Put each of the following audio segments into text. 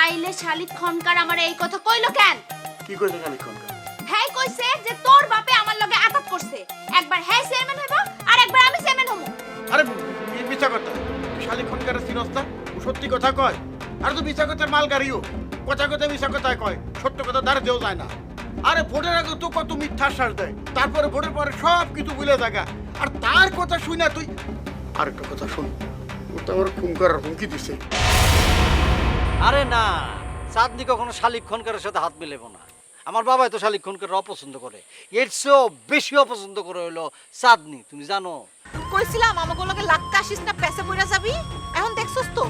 তাইলে শালিক খনকার আমার এই কথা কইলো কেন? কি কইছে শালিক খনকার? হ্যাঁ কইছে যে তোর বাপে আমার লগে আঘাত করছে, একবার হ্যাঁ চেয়ারম্যান হইব আর একবার আমি চেয়ারম্যান হবো। আরে মিছা কথা, শালিক খনকারের চিনস্তা ও সত্যি কথা কয়। আর তো মিছা কথার মাল গাড়িও, কথা কথা মিছা কথা কয়, সত্য কথা ধারে দেও যায় না। আরে ভোটের আগে তো কত মিথ্যা আশ্বাস দেয়, তারপরে ভোটের পরে সব কিছু ভুলে থাকা। আর তার কথা শুই না তুই আরেকটা কথা শুন, ও তো আমার খুন করার হুমকি দিছে। আরে না, চাঁদনি কখনো শালিক খনকারের সাথে হাত মিলেব না। আমার বাবাই তো শালিক খনকার অপছন্দ করে, এর চেয়েও বেশি অপছন্দ করে হইলো চাঁদনি, তুমি জানো? কইছিলাম আমাগুলোকে লাগতে আসিস না, পেছে পড়া যাবি। এখন দেখছস তো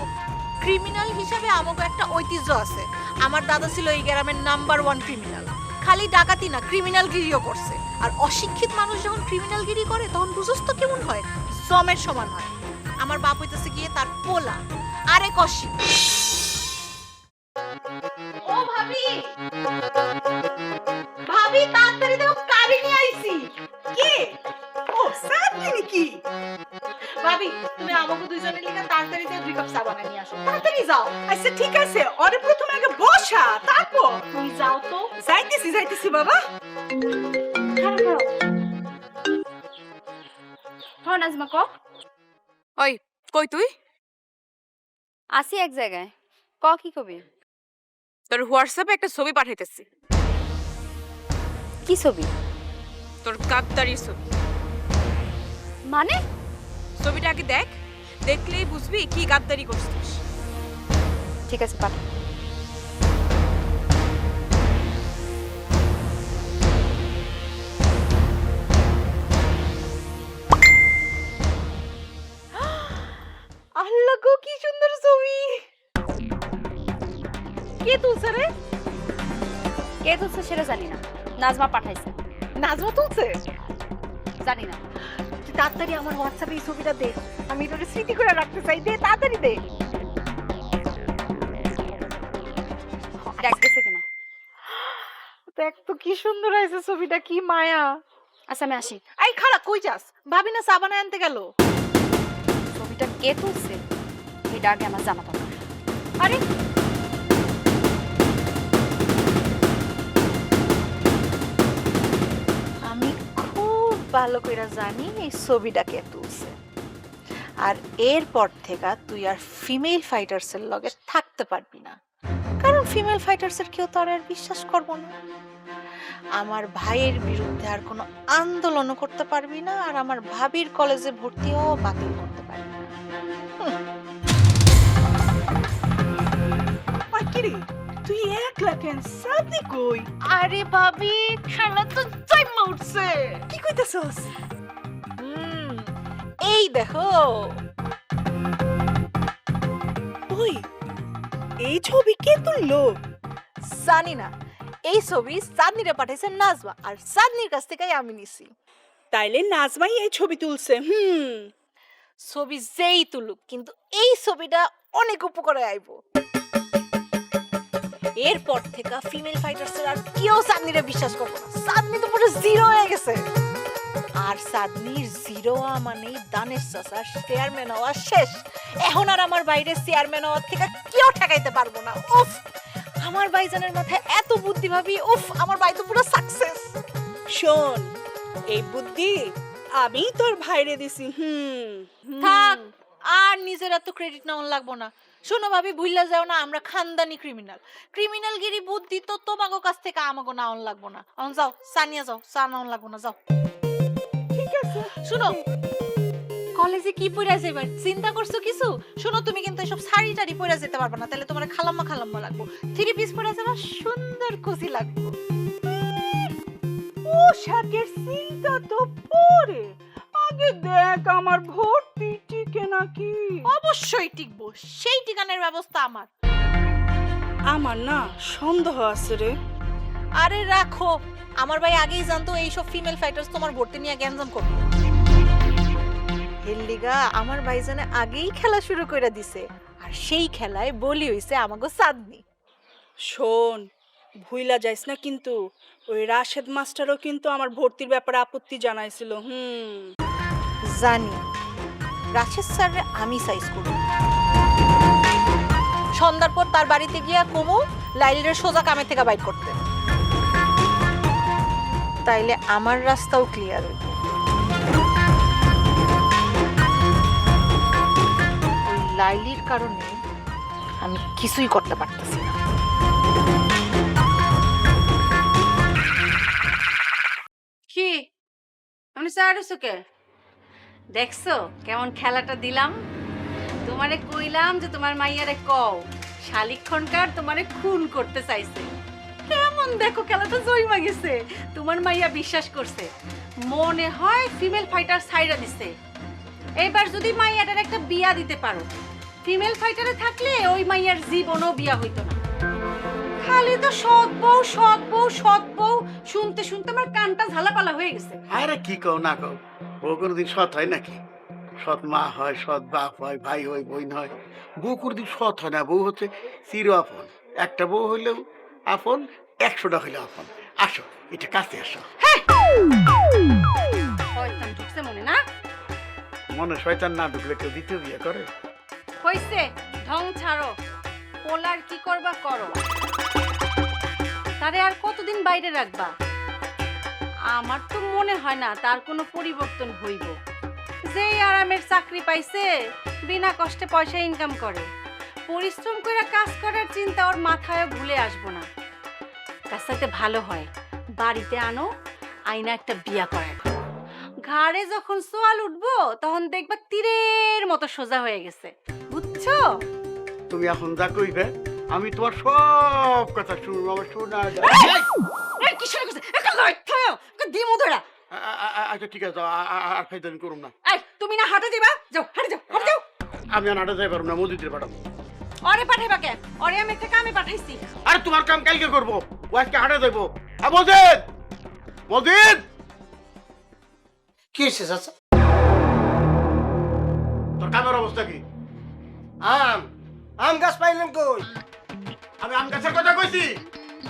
ক্রিমিনাল হিসাবে আমাকে একটা ঐতিহ্য আছে। আমার দাদা ছিল এই গ্রামের নাম্বার 1 ক্রিমিনাল। খালি ডাকাতি না, ক্রিমিনালগিরিও করছে। আর অশিক্ষিত মানুষ যখন ক্রিমিনালগিরি করে তখন বুঝছস তো কেমন হয়, জমের সমান হয়। আমার বাপ হইতেছে গিয়ে তার পোলা, আরে কষি। ও ভাবি, ভাবি তাড়াতাড়ি দাও, কারি নিয়ে আইছি। কি? ও সাবনি নাকি? ভাবি তুমি আমাকে দুইজনের লিগে তাড়াতাড়ি যাও, 2 কাপ চা বানিয়ে নিয়ে আসো। তাড়াতাড়ি যাও। আচ্ছা ঠিক আছে, ওরে প্রথমে আগে বসা, তারপর তুই যাও তো। যাইতেছি বাবা। হ্যাঁ নাজমা ক। ওই কই তুই? আসি এক জায়গায়, ক কি কবি? তোর হোয়াটসঅ্যাপে একটা ছবি পাঠাইতেছি, কি ছবি? তোর গাদ্দারির ছবি। মানে? ছবিটা আগে দেখ, দেখলেই বুঝবি কি গাদ্দারি করছিস। ঠিক আছে পাঠা। আল্লাহ গো কি সুন্দর ছবি। কে তুলছে রে? কে তুলছে সেটা জানি না, নাজমা পাঠাইছে। নাজমা তুলছে? জানি না। তুই তাড়াতাড়ি আমার হোয়াটসঅ্যাপে এই ছবিটা দে, আমি তোর স্মৃতি করে রাখতে চাই। দে তাড়াতাড়ি দে। দেখতেছে কিনা? দেখ তো কি সুন্দর হয়েছে ছবিটা, কি মায়া। আচ্ছা আমি আসি। এই খারাপ কই যাস? ভাবি না চা বানায় আনতে গেল। ছবিটা কে তুলছে এটা আগে আমার জানা দরকার। আরে আমি খুব ভালো করে জানি এই ছবিটা কে তুলছে। আর এরপর থেকে তুই আর ফিমেল ফাইটার্সের লগে থাকতে পারবি না, কারণ ফিমেল ফাইটার্সের কেউ তো আর বিশ্বাস করবো না। আমার ভাইয়ের বিরুদ্ধে আর কোনো আন্দোলনও করতে পারবি না, আর আমার ভাবির কলেজে ভর্তিও বাতিল করতে পারবি না। কিরে তুই একলা কেন? সাদি কই? আরে ভাবি খেলা তো জন্ম উঠছে। কি কইতাছস? এই দেখো। ওই এই ছবি কে তুললো? জানি না, এই ছবি চাঁদনিরে পাঠাইছে নাজমা, আর চাঁদনির কাছ থেকেই আমি নিছি। তাইলে নাজমাই এই ছবি তুলছে। ছবি যেই তুলুক, কিন্তু এই ছবিটা অনেক উপকারে আইব। এরপর থেকে ফিমেল ফাইটার্সের আর কেউ চাঁদনিরে বিশ্বাস করবে না। চাঁদনি তো পুরো জিরো হয়ে গেছে। আর চাঁদনির জিরো মানে দানের চাষা চেয়ারম্যান হওয়া শেষ। এখন আর আমার বাইরে চেয়ারম্যান হওয়ার থেকে কেউ ঠেকাইতে পারবো না। উফ, আমার ভাইজানের মাথায় এত বুদ্ধি ভাবি। উফ, আমার ভাই তো পুরো সাকসেস। শোন, এই বুদ্ধি আমি তোর ভাইরে দিছি। থাক, আর নিজের এত ক্রেডিট নেওয়া লাগবো না। শোনো ভাবি, ভুইলা যাও না আমরা খানদানি ক্রিমিনাল। ক্রিমিনালগিরি বুদ্ধি তো তোমাগো কাছ থেকে আমাগো নাওন লাগবো না। এখন যাও, সানিয়া যাও, চা নাওন লাগবো না, যাও। ঠিক আছে। শুনো, কলেজে কি পড়া যাইবার চিন্তা করছো কিছু? শোনো, তুমি কিন্তু এসব শাড়ি টাড়ি পরে যেতে পারবে না, তাহলে তোমার খালাম্মা খালাম্মা লাগবো। 3 পিস পরে যাবা, সুন্দর কুচি লাগবো। পোশাকের চিন্তা তো পরে, আগে দেখ আমার ভর্তি টিকে নাকি। অবশ্যই টিকবো, সেই ঠিকানার ব্যবস্থা আমার। আমার না সন্দেহ আছে রে। আরে রাখো, আমার ভাই আগেই জানতো এইসব ফিমেল ফাইটার্স তোমার ভর্তি নিয়ে গ্যাঞ্জাম করবে। হেললিগা আমার ভাইজানে আগেই খেলা শুরু করে দিছে, আর সেই খেলায় বলি হইছে আমাগো চাঁদনি। শোন, ভুইলা যাইস না কিন্তু, ওই রাশেদ মাস্টারও কিন্তু আমার ভর্তির ব্যাপারে আপত্তি জানাইছিল। জানি রাশেদ স্যার আমি সাইজ করব। সন্ধ্যার পর তার বাড়িতে গিয়া কমু লাইলির সোজা কামে থেকে বাইর করতে, তাইলে আমার রাস্তাও ক্লিয়ার হইব। ওই লাইলির কারণে আমি কিছুই করতে পারতেছি না। কি আমি চাড়ুসুকে দেখছো কেমন খেলাটা দিলাম? তোমারে কইলাম যে তোমার মাইয়ারে কও শালিক খনকার তোমারে খুন করতে চাইছে। কেমন দেখো খেলাটা জয়মা গেছে। তোমার মাইয়া বিশ্বাস করছে, মনে হয় ফিমেল ফাইটার ছাইরা দিছে। এবার যদি মাইয়াটার একটা বিয়া দিতে পারো, ফিমেল ফাইটারে থাকলে ওই মাইয়ার জীবনও বিয়া হইতো না। খালি তো সৎ বউ সৎ বউ সৎ বউ শুনতে শুনতে আমার কানটা ঝালাপালা হয়ে গেছে। আরে কি কও না কও, বউ কোনোদিন সৎ হয় নাকি? সৎ মা হয়, সৎ বাপ হয়, ভাই হয়, বোন হয়। বউ কোনোদিন সৎ হয় না, বউ হচ্ছে চির আপন। একটা বউ হইলেও আপন, 100টা হইলেও আপন। আসো, এটা কাছে আসো। শয়তান ঢুকছে মনে না? মনে শয়তান না ঢুকলে কেউ দ্বিতীয় বিয়ে করে? হইছে, ঢং ছাড়ো। পোলার কি করবা করো, তারে আর কতদিন বাইরে রাখবা? আমার তো মনে হয় না তার কোনো পরিবর্তন হইব। যেই আরামের চাকরি পাইছে, বিনা কষ্টে পয়সা ইনকাম করে, পরিশ্রম করে কাজ করার চিন্তা ওর মাথায় ভুলে আসবো না। তার সাথে ভালো হয় বাড়িতে আনো, আইনা একটা বিয়া করে। ঘাড়ে যখন সোয়াল উঠবো তখন দেখবা তীরের মতো সোজা হয়ে গেছে, বুঝছো? তুমি এখন যা কইবে আমি তোমার সব কথা শুনবো। আমার শোনা যায়। এই কি শুরু করছে? একটা লাইট থাও, একটা দিমু ধরা। আচ্ছা ঠিক আছে, আর ফাইদানি করুম না। এই তুমি না হাঁটে দিবা? যাও, হাঁটে যাও, হাঁটে যাও। আমি আর হাঁটা যাই পারবো না, মসজিদে পাঠাবো। ওরে পাঠাইবা কে? ওরে আমি একটা কামে পাঠাইছি। আরে তোমার কাম কালকে করবো, ও আজকে হাঁটা যাইবো। মসজিদ মসজিদ, কি হয়েছে চাচা? তোর কামের অবস্থা কি? আম আম গাছ পাইলেন কই? আমি আম গাছের কথা কইছি।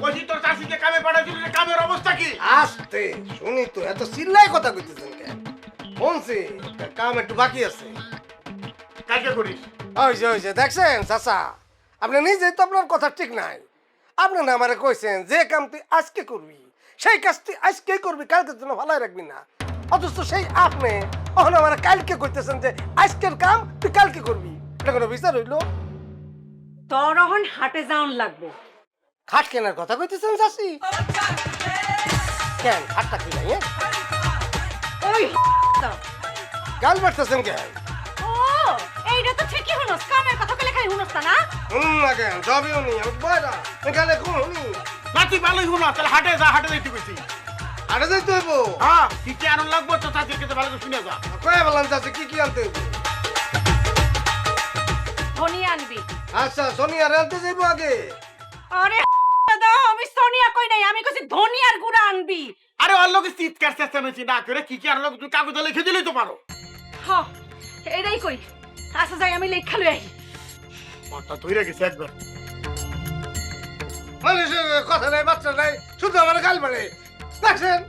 কইছি তোর চাষিকে কামে পাঠাইছিলি, কামের অবস্থা কি? আস্তে শুনি তো, এত চিল্লাই কথা কইতেছেন কেন? শুনছি কাম একটু বাকি আছে। কালকে করিস। হয়েছে দেখছেন চাচা, আপনি নিজেই তো আপনার কথা ঠিক নাই। আপনি না আমারে কইছেন যে কাম তুই আজকে করবি সেই কাজ তুই আজকেই করবি, কালকে জন্য ভালাই রাখবি না। অথচ সেই আপনি তখন আমার কালকে কইতেছেন যে আজকের কাম তুই কালকে করবি। এটা কোনো বিচার হইলো? তোর এখন হাটে যাওন লাগবো। খাট কেনার কথা কইতেছেন চাচি? কেন খাটটা কি নাই? ওই গাল বাড়তেছেন কেন? ও এইটা তো ঠিকই হনস, কামের কথা কইলে খালি হনস না। না কেন যাবিও নি, আমি বয়রা গালে শুনি। না তুই ভালোই শুনো, তাহলে হাটে যা, হাটে যাইতে কইছি। আরে যাইতে হইব। হ্যাঁ কি কি আনন্দ লাগবো তো চাষির কাছে ভালো করে শুনে যা। কয়ে বললাম চাচি কি কি আনতে হইব? ধনিয়া আনবি। আচ্ছা সোনিয়া আনতে যাইব আগে। আরে দাও, আমি সোনিয়া কই নাই, আমি কইছি ধনিয়ার গুঁড়া আনবি। আরে ওর লোকে চিৎকার চেঁচামেচি না করে কি কি আনন্দ তুই কাগজে লিখে দিলেই তো পারো। হ এটাই কই। আচ্ছা যাই আমি লেখা লই আই। মাথা ধইরা গেছে একবার। মানুষের কথা নাই, বাচ্চা নাই, শুধু আমার গাল বাড়ে দেখছেন।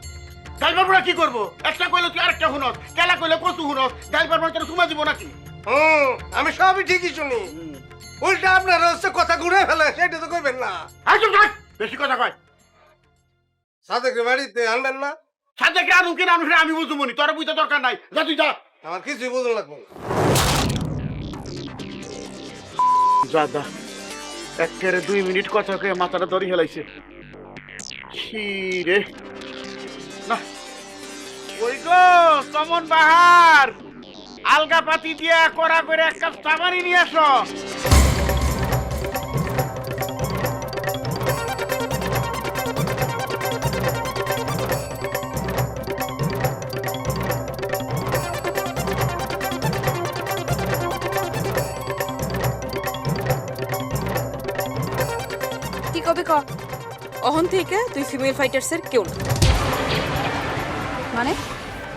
ড্রাইভার বড় কি করবো? একটা কইলে তুই আরেকটা শুনস, কেলা কইলে কচু শুনস। ড্রাইভার বড় তোর সুমা দিব নাকি? আমি সবই ঠিকই শুনি, উল্টা আপনার হচ্ছে কথা ঘুরে ফেলে, সেটা তো কইবেন না। বেশি কথা কয়। সাদেকের বাড়িতে আনবেন না? সাথে কি আনুন কিনা আনুন আমি বুঝবো নি, তোর বুঝতে দরকার নাই। যা তুই যা। আমার কিছুই বুঝুন লাগবে না। যা যা, একেবারে 2 মিনিট কথা কয়ে মাথাটা দড়ি হেলাইছে। রে না ওই গো কমন বাহার, আলগা পাতি দিয়া কড়া করে এক কাপ চাবানি নিয়ে আসো। কি কবে ক অহন থেকে তুই ফিমেল ফাইটার্সের কেউ না। মানে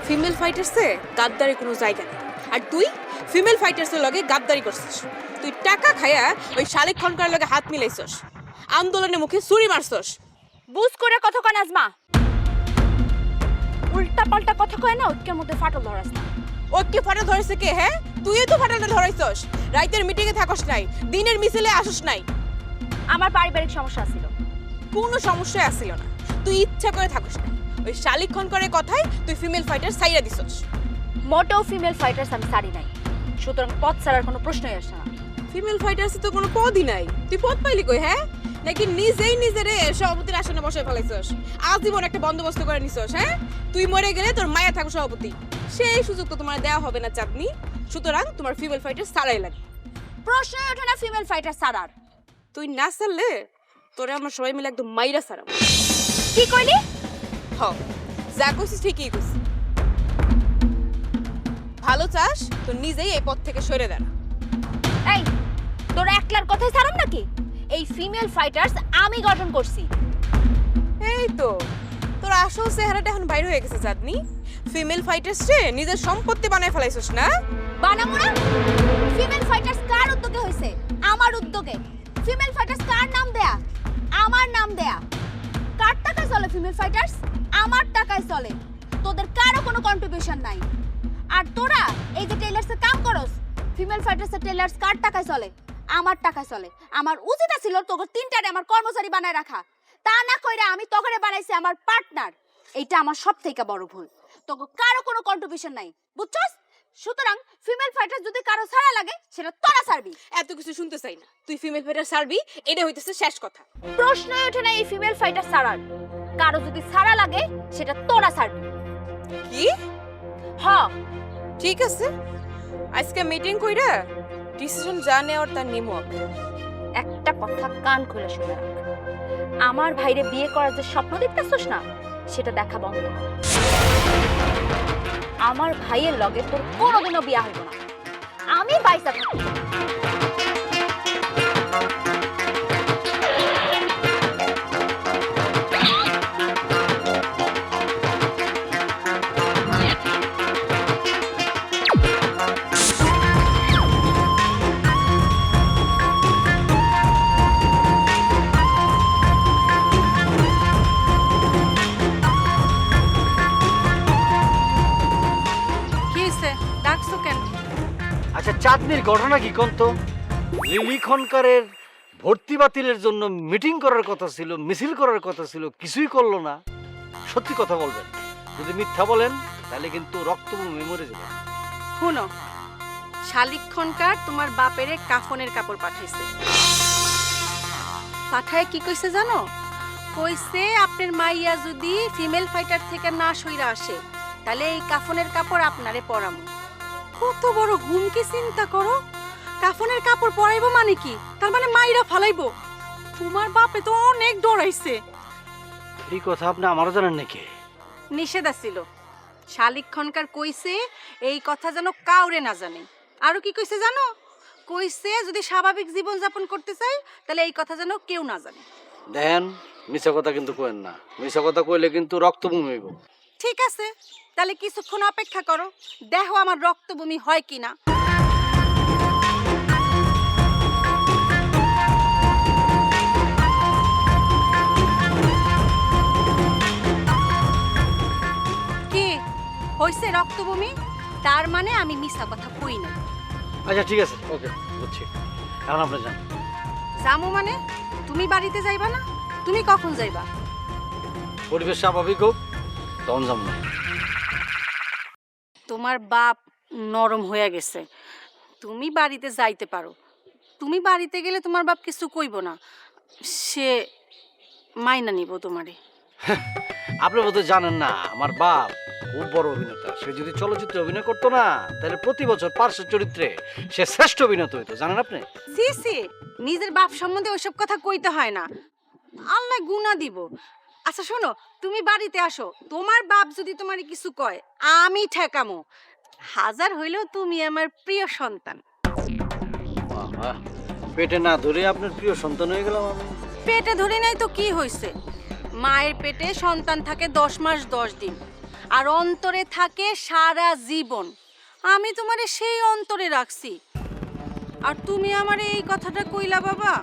ফিমেল ফাইটার্সে গাদ্দারি কোনো জায়গা নেই, আর তুই ফিমেল ফাইটার্সের লগে গাদ্দারি করছিস। তুই টাকা খায়া ওই শালিক খনকার লগে হাত মিলাইছস, আন্দোলনের মুখে ছুরি মারছস। বুঝ করে কথা কয় নাজমা, উল্টা পাল্টা কথা কয় না, ঐক্যের মধ্যে ফাটল ধরাস না। ও কি ফাটা ধরেছে কে? হ্যাঁ, তুইই তো ফাটাটা ধরাইছস। রাইতের মিটিং এ থাকস নাই, দিনের মিছিলে আসস নাই। আমার পারিবারিক সমস্যা ছিল। কোনো সমস্যা আসছিল না, তুই ইচ্ছা করে থাকস না। ওই শালিক্ষণ করে কথাই তুই ফিমেল ফাইটার সাইরা দিছস। মোটেও ফিমেল ফাইটার্স আমি সারি নাই, সুতরাং পথ ছাড়ার কোনো প্রশ্নই আসে না। ফিমেল ফাইটার্সে তো কোনো পদই নাই, তুই পদ পাইলি কই? হ্যাঁ, নাকি নিজেই নিজেরে সভাপতির আসনে বসে ফেলাইছস? আজীবন একটা বন্দোবস্ত করে নিছস। হ্যাঁ, তুই মরে গেলে তোর মায়া থাকো সভাপতি, সেই সুযোগ তো তোমার দেওয়া হবে না চাঁদনি। সুতরাং তোমার ফিমেল ফাইটার সারাই লাগে। প্রশ্নই ওঠে না ফিমেল ফাইটার সারার। তুই না সারলে তোরে আমরা সবাই মিলে একদম মাইরা সারাম। কি কইলি? হ, যা কইছিস ঠিকই কইছিস। ভালো চাস তো নিজেই এই পথ থেকে সরে দাঁড়া। এই, তোর একলার কথাই সারাম নাকি? এই ফিমেল ফাইটার্স আমি গঠন করছি। এই তো তোর আসল চেহারাটা এখন বাইরে হয়ে গেছে চাঁদনি। ফিমেল ফাইটার্স রে নিজের সম্পত্তি বানায় ফেলাইছস না? বানামু না। ফিমেল ফাইটার্স কার উদ্যোগে হইছে? আমার উদ্যোগে। ফিমেল ফাইটার্স কার নাম দেয়া? আমার নাম দেয়া। কার টাকায় চলে ফিমেল ফাইটার্স? আমার টাকায় চলে। তোদের কারো কোনো কন্ট্রিবিউশন নাই। আর তোরা এই যে টেইলার্সে কাম করস, ফিমেল ফাইটার্সের টেইলার্স কার টাকায় চলে? আমার টাকায় চলে। আমার উচিত ছিল তোকে তিনটারে আমার কর্মচারী বানায় রাখা, তা না কইরা আমি তোকে বানাইছি আমার পার্টনার। এইটা আমার সবথেকে বড় ভুল। তোকে কারো কোনো কন্ট্রিবিউশন নাই, বুঝছস? সুতরাং ফিমেল ফাইটার যদি কারো ছাড়া লাগে সেটা তোরা ছাড়বি। এত কিছু শুনতে চাই না, তুই ফিমেল ফাইটার ছাড়বি, এটা হইতেছে শেষ কথা। প্রশ্নই ওঠে না এই ফিমেল ফাইটার ছাড়ার। কারো যদি ছাড়া লাগে সেটা তোরা ছাড়বি। কি? হ, ঠিক আছে, আজকে মিটিং কইরা ডিসিশন যা নেওয়ার তা নিমো। একটা কথা কান খুলে শুনে রাখ। আমার ভাইরে বিয়ে করার যে স্বপ্ন দেখতেছস না, সেটা দেখা বন্ধ কর। আমার ভাইয়ের লগে তোর কোনোদিনও বিয়া হইব না। আমি বাইসা থাকি। কি হইছে? ডাকছো কেন? আচ্ছা, চাঁদনির ঘটনা কি কোন তো? লিলি খনকারের ভর্তি বাতিলের জন্য মিটিং করার কথা ছিল, মিছিল করার কথা ছিল, কিছুই করলো না। সত্যি কথা বলবেন, যদি মিথ্যা বলেন তাহলে কিন্তু রক্তভূমি মরে যাবে। শুনো, শালিক্ষণকার তোমার বাপেরে কাফনের কাপড় পাঠাইছে। পাঠায় কি কইছে জানো? কইছে আপনার মাইয়া যদি ফিমেল ফাইটার থেকে না সইরা আসে তাহলে এই কাফনের কাপড় আপনারে পরামু। কত বড় হুমকি চিন্তা করো! কাফনের কাপড় পরাইবো মানে কি? তার মানে মাইরা ফালাইবো। তোমার বাপে তো অনেক ডরাইছে। এই কথা আপনি আমারও জানেন নাকি? নিষেধ আছিল। শালিক্ষণকার কইছে এই কথা যেন কাউরে না জানে। আরো কি কইছে জানো? কইছে যদি স্বাভাবিক জীবন যাপন করতে চাই তাহলে এই কথা যেন কেউ না জানে। দেন, মিছা কথা কিন্তু কইেন না। মিছা কথা কইলে কিন্তু রক্তভূমি হইব। ঠিক আছে, তাহলে কিছুক্ষণ অপেক্ষা করো, দেখো আমার রক্তভূমি হয় কিনা। কি হইছে রক্তভূমি? তার মানে আমি মিছা কথা কই না। আচ্ছা ঠিক আছে, ওকে, বুঝছি। এখন আপনি যান। জামু মানে? তুমি বাড়িতে যাইবা না? তুমি কখন যাইবা? পরিবেশ স্বাভাবিক হোক তখন যাবো না। তোমার বাপ নরম হয়ে গেছে, তুমি বাড়িতে যাইতে পারো। তুমি বাড়িতে গেলে তোমার বাপ কিছু কইব না, সে মাইনা নিব তোমারে। আপনি বোধহয় জানেন না, আমার বাপ খুব বড় অভিনেতা। সে যদি চলচ্চিত্রে অভিনয় করতো না তাহলে প্রতি বছর পার্শ্ব চরিত্রে সে শ্রেষ্ঠ অভিনেতা হইতো, জানেন আপনি? সি সি, নিজের বাপ সম্বন্ধে ওইসব কথা কইতে হয় না, আল্লাহ গুনাহ দিব। আচ্ছা শোনো, তুমি বাড়িতে আসো, তোমার বাপ যদি তোমারে কিছু কয় আমি ঠেকামো। হাজার হইলেও তুমি আমার প্রিয় সন্তান। বাবা, পেটে না ধরে আপনার প্রিয় সন্তান হয়ে গেলাম আমি। পেটে ধরে নাই তো কি হইছে? মায়ের পেটে সন্তান থাকে 10 মাস 10 দিন, আর অন্তরে থাকে সারা জীবন। আমি তোমারে সেই অন্তরে রাখছি, আর তুমি আমারে এই কথাটা কইলা বাবা।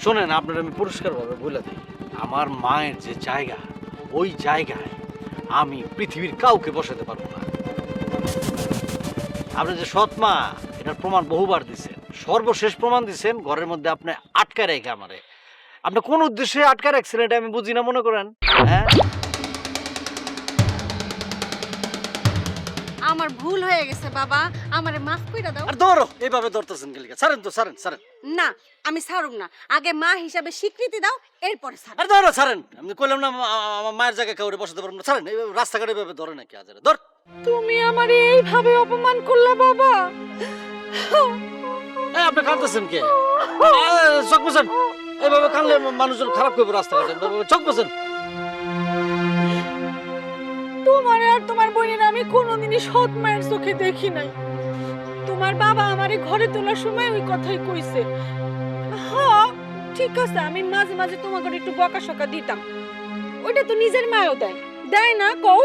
শোনেন, আপনার আমি পরিষ্কারভাবে বলে দিই, আমার মায়ের যে জায়গা, ওই জায়গায় আমি পৃথিবীর কাউকে বসাতে পারবো না। আপনি যে সৎ মা এটার প্রমাণ বহুবার দিচ্ছেন, সর্বশেষ প্রমাণ দিচ্ছেন ঘরের মধ্যে আপনি আটকা রেখে আমারে। আপনি কোন উদ্দেশ্যে আটকা রাখছেন এটা আমি বুঝি না, মনে করেন? হ্যাঁ, আমার ভুল হয়ে গেছে বাবা, আমারে মাফ কইরা দাও। আর ধরো এইভাবে ধরতেছেন গেলিকা, ছাড়েন তো, ছাড়েন ছাড়েন। না আমি ছাড়ুম না, আগে মা হিসাবে স্বীকৃতি দাও, এরপরে ছাড়। আর ধরো, ছাড়েন। আমি কইলাম না আমার মায়ের জায়গায় কাউরে বসাতে পারবো না, ছাড়েন। এইভাবে রাস্তাঘাটে এইভাবে ধরে নাকি আজারে? ধর। তুমি আমার এইভাবে অপমান করলা বাবা। এই আপনি কাঁদতেছেন কে? চোখ বসেন, এইভাবে কানলে মানুষজন খারাপ করবে রাস্তাঘাটে। চোখ বসেন। তোমার আর তোমার বোনের আমি কোনোদিনই সৎ মায়ের চোখে দেখি নাই। তোমার বাবা আমারে ঘরে তোলার সময় ওই কথাই কইছে। হ্যাঁ ঠিক আছে, আমি মাঝে মাঝে তোমাকে একটু বকাশকা দিতাম, ওইটা তো নিজের মায়ও দেয়, দেয় না কও?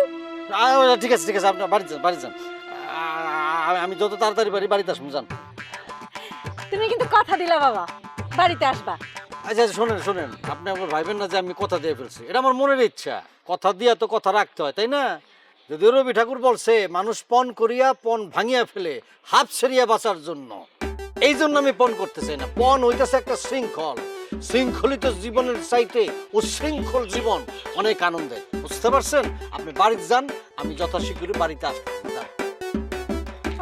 ঠিক আছে ঠিক আছে, আপনার বাড়ি যান, বাড়ি যান। আমি যত তাড়াতাড়ি পারি বাড়িতে আসবো, যান। তুমি কিন্তু কথা দিলা বাবা, বাড়িতে আসবা। আচ্ছা আচ্ছা, শোনেন শোনেন, আপনি আমার ভাইবেন না যে আমি কথা দিয়ে ফেলছি। এটা আমার মনের ইচ্ছা, কথা দিয়া তো কথা রাখতে হয়, তাই না? যদিও রবি ঠাকুর বলছে মানুষ পণ করিয়া পণ ভাঙিয়া ফেলে হাত ছেড়িয়া বাঁচার জন্য, এই জন্য আমি পণ করতে চাই না। পণ হইতেছে একটা শৃঙ্খল, শৃঙ্খলিত জীবনের চাইতে উশৃঙ্খল জীবন অনেক আনন্দের, বুঝতে পারছেন? আপনি বাড়িতে যান, আমি যথাশীঘ্রই বাড়িতে আসতেছি। যান।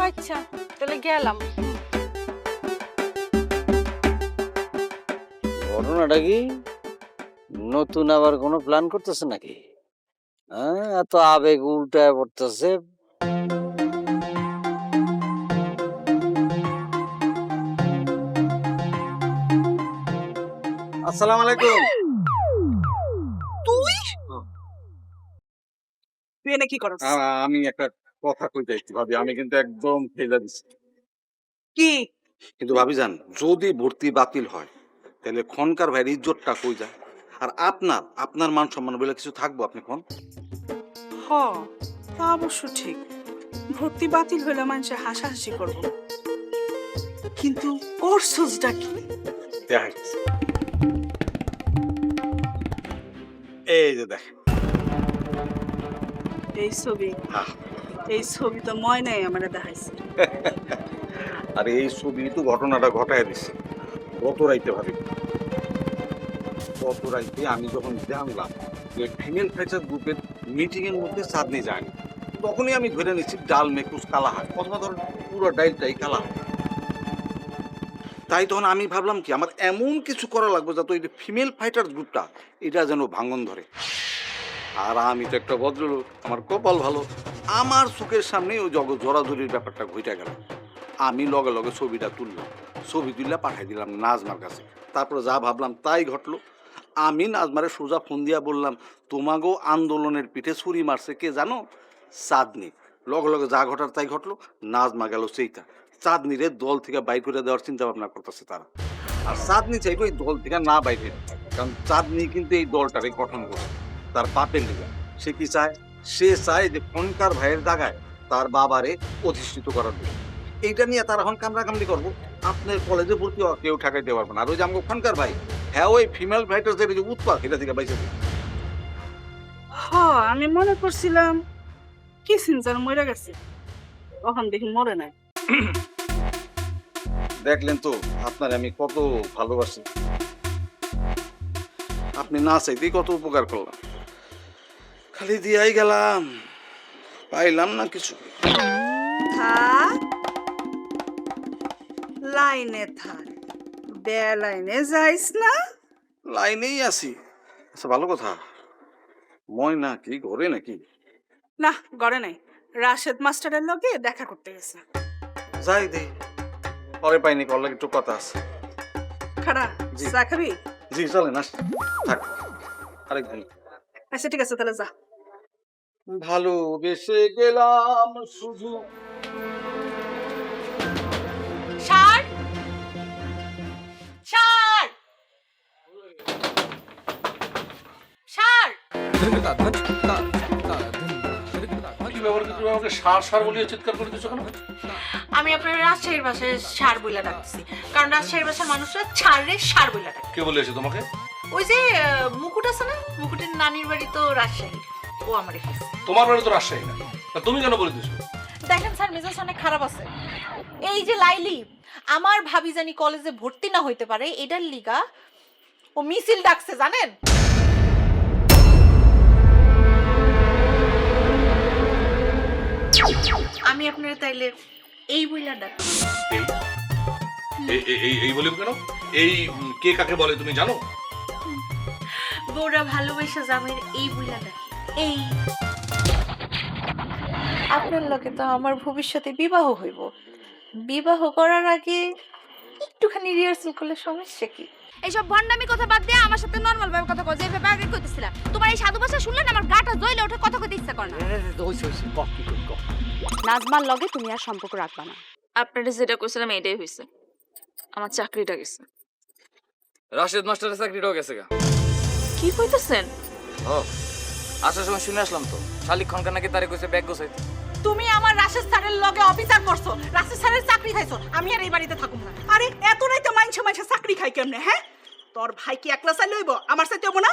আচ্ছা তাহলে গেলাম। ঘটনাটা কি নতুন আবার কোনো প্ল্যান করতেছে নাকি? হ্যাঁ, এত আবেগ উল্টায় পড়তেছে। আসসালামু আলাইকুম। তুই তুই এনে কি করছ? আমি একটা কথা কইতে আসছি ভাবি, আমি কিন্তু একদম ফেলে দিচ্ছি। কি? কিন্তু ভাবি জান, যদি ভর্তি বাতিল হয় তাহলে খনকার ভাইয়ের ইজ্জতটা কই যায়? আর আপনার মান সম্মান বলে কিছু থাকবো আপনি কোন? হ তা অবশ্য ঠিক, ভর্তি বাতিল হইলে মানুষে হাসাহাসি করব, কিন্তু করছসটা কি? দেখা গেছে। এই যে দেখ, এই ছবি, এই ছবি তো ময়নাই আমারে দেখাইছে। আর এই ছবি তো ঘটনাটা ঘটায় দিচ্ছে গত রাইতে ভাবি। গত রাইতে আমি যখন জানলাম যে ফিমেল ফ্যাচার গ্রুপের মিটিং এর মধ্যে চাঁদনি যায়নি, তখনই আমি ধরে নিচ্ছি ডাল মেকুস কালা হয়, অথবা ধর পুরো ডাইলটাই কালা হয়। তাই তখন আমি ভাবলাম কি আমার এমন কিছু করা লাগবে যাতে ওই ফিমেল ফাইটার গ্রুপটা এটা যেন ভাঙন ধরে। আর আমি তো একটা ভদ্রলোক, আমার কপাল ভালো, আমার চোখের সামনে ওই জড়াজড়ির ব্যাপারটা ঘটে গেল। আমি লগে লগে ছবিটা তুললাম, ছবি তুললে পাঠাই দিলাম নাজমার কাছে। তারপরে যা ভাবলাম তাই ঘটলো। আমি নাজমারে সোজা ফোন দিয়া বললাম, তোমাকেও আন্দোলনের পিঠে ছুরি মারছে কে জানো? চাঁদনি। লগে লগে যা ঘটার তাই ঘটলো। নাজমা গেল সেইটা, চাঁদনিরে দল থেকে বাইর করে দেওয়ার চিন্তা ভাবনা করতেছে তারা। আর চাঁদনি চাইবে এই দল থেকে না বাইরে, কারণ চাঁদনি কিন্তু এই দলটারে গঠন করে তার বাপের লিগে। সে কি চায়? সে চায় যে খনকার ভাইয়ের জায়গায় তার বাবারে অধিষ্ঠিত করার জন্য। এইটা নিয়ে তারা এখন কামড়াকামড়ি করবো। আপনার কলেজে ভর্তি হওয়া কেউ ঠেকাইতে পারবে না। আর ওই যে আমাকে খনকার ভাই, হ্যাঁ ওই ফিমেল ফাইটারদের যে উৎপাত এটা থেকে বাইসে দেবে। হ আমি মনে করছিলাম কি সিনজার মরে গেছে, তখন দেখি মরে নাই। দেখলেন তো আপনার আমি কত ভালোবাসি। আপনি না চাইতেই কত উপকার করলাম, খালি দিয়াই গেলাম, পাইলাম না কিছু। থাক লাইনে থাক, বেলাইনে যাইস না। লাইনেই আছি। আচ্ছা ভালো কথা, ময়না কি ঘরে নাকি? না ঘরে নাই, রাশেদ মাস্টারের লগে দেখা করতে গেছে। যাই দেই, পরে পাইনি, কল লাগে একটু কথা আছে। খারা জি। চা খাবি? জি চলেন, আস থাক আরেকদিন। আচ্ছা ঠিক আছে তাহলে যা। ভালোবেসে গেলাম শুধু। সার সার সার আমি আপনার রাজশাহীর ভাষায় সার বইলা ডাকতেছি, কারণ রাজশাহীর ভাষার মানুষরা ছাড়ে সার বইলা ডাকে। কে বলেছে তোমাকে? ওই যে মুকুট আছে না, মুকুটের নানির বাড়ি তো রাজশাহী, ও আমার এখানে। তোমার বাড়ি তো রাজশাহী না, তা তুমি কেন বলে দিছো? দেখেন স্যার মেজাজ অনেক খারাপ আছে। এই যে লাইলি আমার ভাবি জানি কলেজে ভর্তি না হইতে পারে এটার লিগা ও মিছিল ডাকছে জানেন। আমি আপনার তাইলে এই বইলা ডাক এই বলিব কেন? এই কে কাকে বলে তুমি জানো? বউরা ভালোবাসা জামের এই বইলা ডাকে। এই আপনার লগে তো আমার ভবিষ্যতে বিবাহ হইব, বিবাহ করার আগে একটুখানি রিহার্সাল করলে সমস্যা কি? এইসব ভণ্ডামি কথা বাদ দিয়ে আমার সাথে নরমাল ভাবে কথা কও, যেভাবে আগে কইতেছিলা। তোমার এই সাধু ভাষা শুনলে না আমার গাটা জ্বলে ওঠে, কথা কইতে ইচ্ছা করে না। হইছে কক কি করি কক। নাজমার লগে তুমি আর সম্পর্ক রাখবা না। আপনারা যেটা কইছিলাম এটাই হইছে, আমার চাকরিটা গেছে। রাশেদ মাস্টারের চাকরিটাও গেছে গা। কি কইতেছেন? ও আসার সময় শুনে আসলাম তো শালিক খনকার নাকি তারে কইছে ব্যাগ গোছাইতে। তুমি আমার রাশেদ স্যারের লগে অফিসার করছো, রাশেদ স্যারের চাকরি খাইছো, আমি আর এই বাড়িতে থাকুম না। আরে এত রাইতে মাইনছে চাকরি খাই কেমনে? হ্যাঁ, তোর ভাই কি একলা চাই লইব, আমার সাথে হবো না?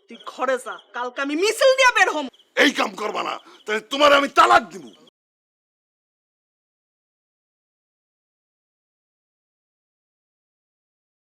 তুই ঘরে যা, কালকে আমি মিছিল দিয়া বের হম। এই কাম করবা না, তাহলে তোমার আমি তালাক দিব।